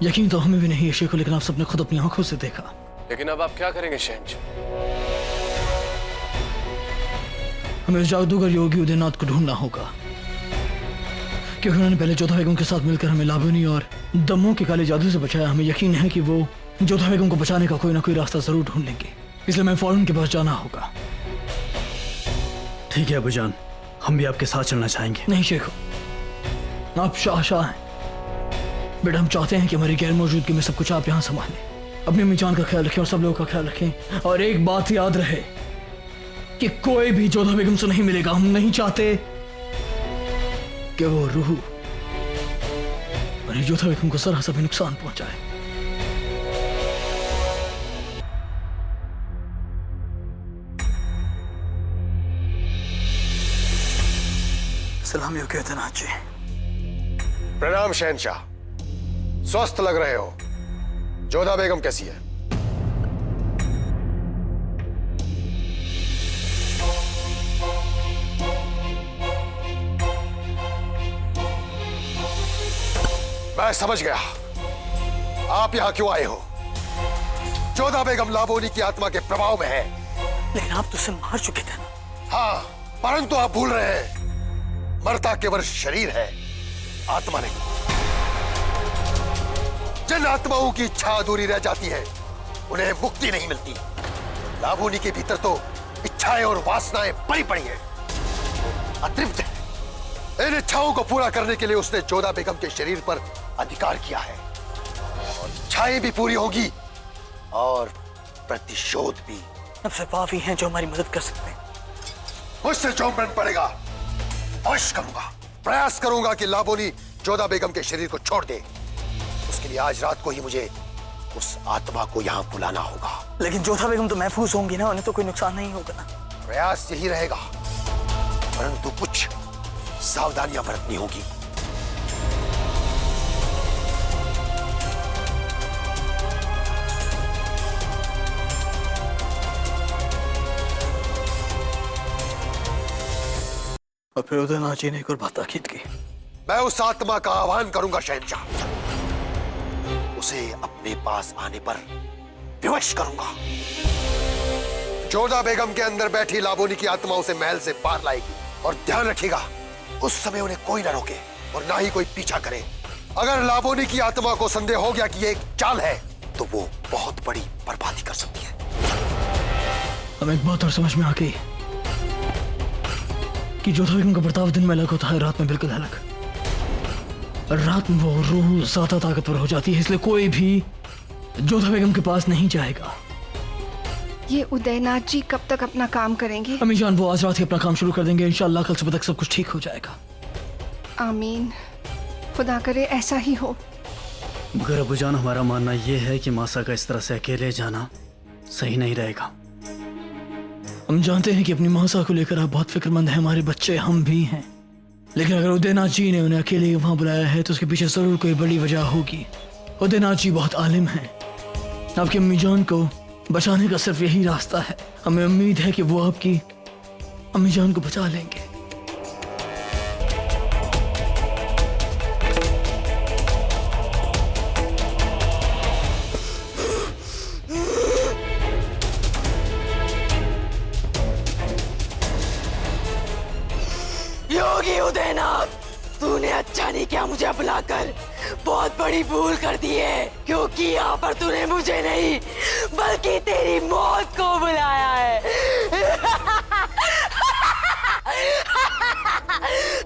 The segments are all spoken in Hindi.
यकीन तो हमें भी नहीं है शेखो, लेकिन आप सबने खुद अपनी आंखों से देखा। लेकिन अब आप क्या करेंगे शहंशाह? हमें उस जादूगर योगी उदयनाथ को ढूंढना होगा, क्योंकि उन्होंने पहले जोधा बेगम के साथ मिलकर हमें लाबोनी और दमों के काले जादू से बचाया। हमें यकीन है कि वो जोधा बेगम को बचाने का कोई ना कोई रास्ता जरूर ढूंढ लेंगे, इसलिए मैं फौरन के पास जाना होगा। ठीक है अबूजान, हम भी आपके साथ चलना चाहेंगे। नहीं शेखो, आप शाह हैं बेटा। हम चाहते हैं कि हमारी गैर मौजूदगी में सब कुछ आप यहाँ संभालें। अपनी अम्मी जान का ख्याल रखें और सब लोगों का ख्याल रखें। और एक बात याद रहे कि कोई भी जोधा बेगम से नहीं मिलेगा। हम नहीं चाहते कि वो रूह और जोधा बेगम को जरा सा भी नुकसान पहुंचाए। सलाम योगी उदयनाथ जी। प्रणाम शहंशाह, स्वस्थ लग रहे हो। जोधा बेगम कैसी है? मैं समझ गया आप यहां क्यों आए हो। जोधा बेगम लाबोनी की आत्मा के प्रभाव में है। लेकिन आप तो उसे मार चुके थे ना। हाँ, परंतु आप भूल रहे हैं मरता केवल शरीर है, आत्मा नहीं। जिन आत्माओं की इच्छा अधूरी रह जाती है उन्हें मुक्ति नहीं मिलती। लाबोनी के भीतर तो इच्छाएं और वासनाएं भरी पड़ी हैं, अतृप्त है। इन इच्छाओं को पूरा करने के लिए उसने जोधा बेगम के शरीर पर अधिकार किया है, और इच्छाएं भी पूरी होगी और प्रतिशोध भी। सबसे पापी हैं जो हमारी मदद कर सकते हैं। मुझसे जो बन पड़ेगा अवश्य करूंगा। प्रयास करूंगा कि लाबोनी जोधा बेगम के शरीर को छोड़ दे। उसके लिए आज रात को ही मुझे उस आत्मा को यहाँ बुलाना होगा। लेकिन जोधा बेगम तो महफूज होंगी ना, उन्हें तो कोई नुकसान नहीं होगा ना। प्रयास यही रहेगा, परंतु कुछ सावधानियां बरतनी होगी। और फिर उदयनाथ जी ने एक और बात ताकीद की। मैं उस आत्मा का आह्वान करूंगा शहंशाह, उसे अपने पास आने पर विवश करूंगा। जोधा बेगम के अंदर बैठी लाबोनी की आत्मा उसे महल से बाहर लाएगी, और ध्यान रखिएगा उस समय उन्हें कोई ना रोके और ना ही कोई पीछा करे। अगर लाबोनी की आत्मा को संदेह हो गया कि ये एक चाल है तो वो बहुत बड़ी बर्बादी कर सकती है। हमें एक बात और समझ में आ गई कि जोधा बेगम का बर्ताव दिन में अलग होता है, रात में बिल्कुल अलग। रात में वो रूह ज्यादा ताकतवर हो जाती है, इसलिए कोई भी जोधा बेगम के पास नहीं जाएगा। ये उदयनाथ जी कब तक अपना काम करेंगे? अम्मी जान, वो आज रात ही अपना काम शुरू कर देंगे। इंशाल्लाह कल सुबह तक सब कुछ ठीक हो जाएगा। आमीन, खुदा करे ऐसा ही हो। मगर अबूजान, हमारा मानना यह है कि मासा का इस तरह से अकेले जाना सही नहीं रहेगा। हम जानते हैं कि अपनी मासा को लेकर आप बहुत फिक्रमंद हैं, हमारे बच्चे हम भी हैं, लेकिन अगर उदयनाथ जी ने उन्हें अकेले वहां बुलाया है तो उसके पीछे जरूर कोई बड़ी वजह होगी। उदयनाथ जी बहुत आलिम हैं। आपकी अम्मी जान को बचाने का सिर्फ यही रास्ता है। हमें उम्मीद है कि वो आपकी अम्मी जान को बचा लेंगे। योगी उदयनाथ, तूने अच्छा नहीं किया मुझे बुलाकर। बहुत बड़ी भूल कर दी है, क्योंकि यहाँ पर तूने मुझे नहीं बल्कि तेरी मौत को बुलाया है।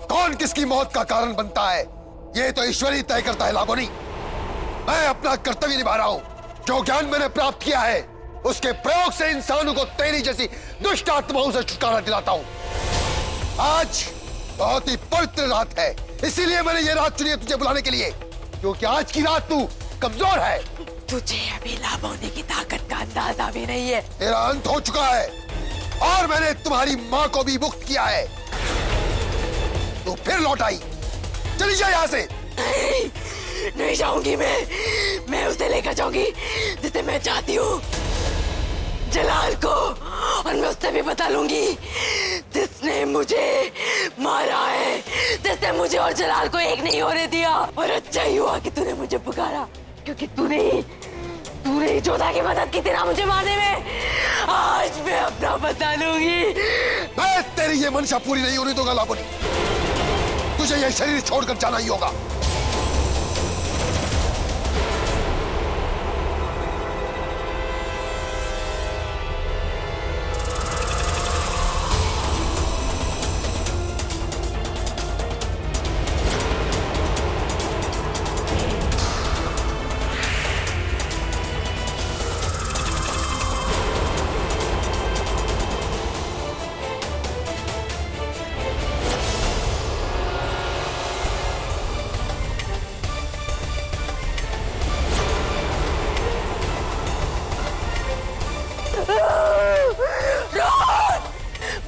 कौन किसकी मौत का कारण बनता है ये तो ईश्वर ही तय करता है लाबोनी। मैं अपना कर्तव्य निभा रहा हूँ। जो ज्ञान मैंने प्राप्त किया है उसके प्रयोग से इंसानों को तेरी जैसी दुष्ट आत्माओं से छुटकारा दिलाता हूँ। आज बहुत ही पवित्र रात है, इसीलिए मैंने ये रात चुनी है तुझे बुलाने के लिए, क्योंकि आज की रात तू कमजोर है। तुझे अभी लाबोनी की ताकत का अंदाजा भी नहीं है। तेरा अंत हो चुका है और मैंने तुम्हारी माँ को भी मुक्त किया है। तू फिर लौट आई, चली जा यहाँ से। नहीं जाऊंगी मैं उसे लेकर जाऊंगी जिसे मैं चाहती हूँ, जलाल को। और मैं उससे भी बता लूंगी जिसने मुझे मारा है, जिसने मुझे और जलाल को एक नहीं होने दिया। और अच्छा ही हुआ कि तूने मुझे पुकारा। क्योंकि तूने ही जोधा की मदद की थी ना मुझे मारने में। आज मैं अपना बदला लूंगी। मैं तेरी ये मंशा पूरी नहीं होने दूंगा लाबोनी। तुझे ये शरीर छोड़कर जाना ही होगा।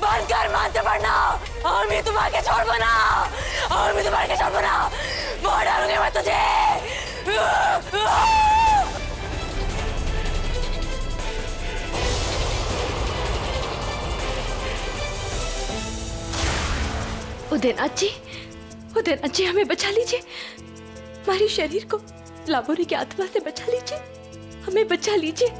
बंद कर मानते पड़ना। और मैं तुम्हारे के छोड़ बना। मार डालूंगी मैं तुझे। उदयनाथ जी हमें बचा लीजिए। हमारे शरीर को लाबोनी की आत्मा से बचा लीजिए। हमें बचा लीजिए।